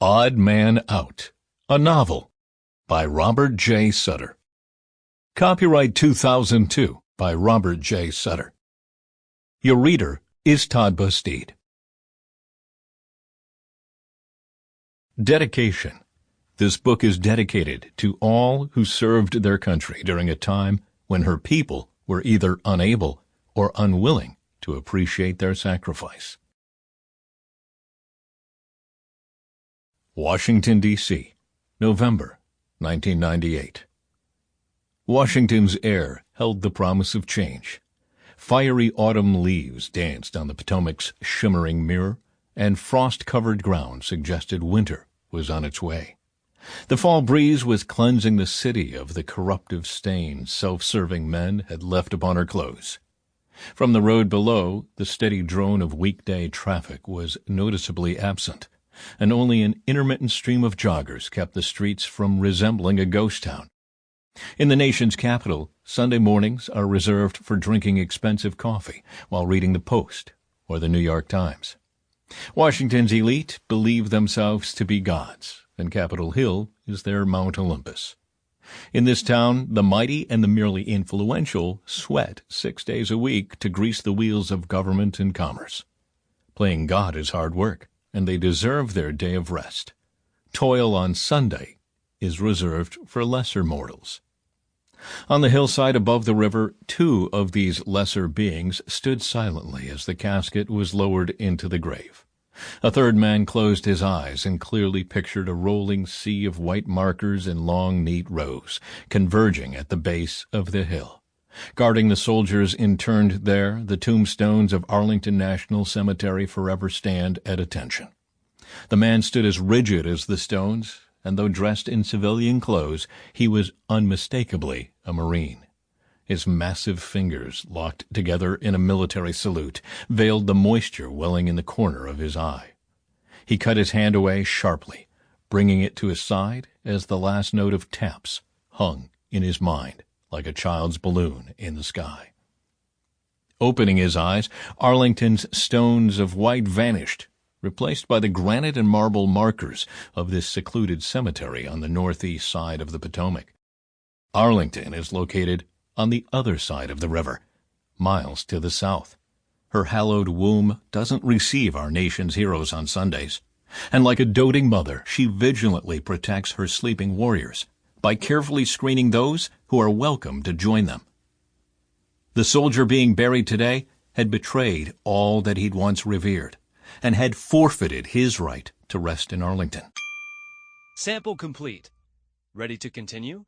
Odd Man Out, a novel by Robert J. Sutter. Copyright 2002 by Robert J. Sutter. Your reader is Todd Busteed. Dedication. This book is dedicated to all who served their country during a time when her people were either unable or unwilling to appreciate their sacrifice. Washington, D.C., November 1998. Washington's air held the promise of change. Fiery autumn leaves danced on the Potomac's shimmering mirror, and frost-covered ground suggested winter was on its way. The fall breeze was cleansing the city of the corruptive stain self-serving men had left upon her clothes. From the road below, the steady drone of weekday traffic was noticeably absent, and only an intermittent stream of joggers kept the streets from resembling a ghost town. In the nation's capital, Sunday mornings are reserved for drinking expensive coffee while reading the Post or the New York Times. Washington's elite believe themselves to be gods, and Capitol Hill is their Mount Olympus. In this town, the mighty and the merely influential sweat 6 days a week to grease the wheels of government and commerce. Playing God is hard work, and they deserve their day of rest. Toil on Sunday is reserved for lesser mortals. On the hillside above the river, two of these lesser beings stood silently as the casket was lowered into the grave. A third man closed his eyes and clearly pictured a rolling sea of white markers in long, neat rows, converging at the base of the hill. Guarding the soldiers interned there, the tombstones of Arlington National Cemetery forever stand at attention. The man stood as rigid as the stones, and though dressed in civilian clothes, he was unmistakably a Marine. His massive fingers, locked together in a military salute, veiled the moisture welling in the corner of his eye. He cut his hand away sharply, bringing it to his side as the last note of taps hung in his mind like a child's balloon in the sky. Opening his eyes, Arlington's stones of white vanished, replaced by the granite and marble markers of this secluded cemetery on the northeast side of the Potomac. Arlington is located on the other side of the river, miles to the south. Her hallowed womb doesn't receive our nation's heroes on Sundays, and like a doting mother, she vigilantly protects her sleeping warriors by carefully screening those who are welcome to join them. The soldier being buried today had betrayed all that he'd once revered, and had forfeited his right to rest in Arlington. Sample complete. Ready to continue?